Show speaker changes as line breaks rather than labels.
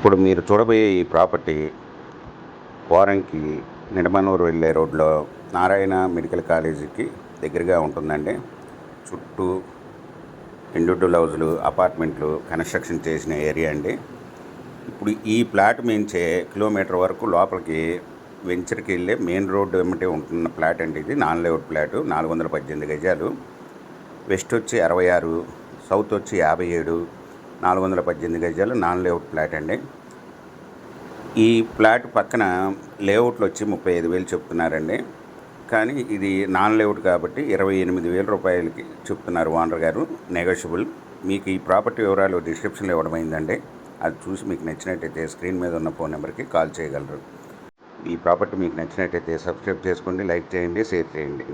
ఇప్పుడు మీరు చూడబోయే ఈ ప్రాపర్టీ పోరంకి నిడమనూరు వెళ్ళే రోడ్లో నారాయణ మెడికల్ కాలేజీకి దగ్గరగా ఉంటుందండి. చుట్టూ ఇండివిడ్యువల్ హౌజులు, అపార్ట్మెంట్లు కన్స్ట్రక్షన్ చేసిన ఏరియా అండి. ఇప్పుడు ఈ ప్లాట్ మించే కిలోమీటర్ వరకు లోపలికి వెంచర్కి వెళ్ళే మెయిన్ రోడ్డు వెంబటే ఉంటున్న ప్లాట్ అండి. ఇది నాన్ లేఅవుట్ ప్లాటు, 418 గజాలు. వెస్ట్ వచ్చి 66, సౌత్ వచ్చి 57, 418 గజాలు నాన్ లేఅవుట్ ప్లాట్ అండి. ఈ ప్లాట్ పక్కన లేఅవుట్లు వచ్చి 35,000 చెప్తున్నారండి. కానీ ఇది నాన్ లేఅవుట్ కాబట్టి 28,000 రూపాయలకి చెప్తున్నారు ఓనర్ గారు, నెగోషియబుల్. మీకు ఈ ప్రాపర్టీ వివరాలు డిస్క్రిప్షన్లో ఇవ్వడమైందండి. అది చూసి మీకు నచ్చినట్టయితే స్క్రీన్ మీద ఉన్న ఫోన్ నెంబర్కి కాల్ చేయగలరు. ఈ ప్రాపర్టీ మీకు నచ్చినట్టయితే సబ్స్క్రైబ్ చేసుకోండి, లైక్ చేయండి, షేర్ చేయండి.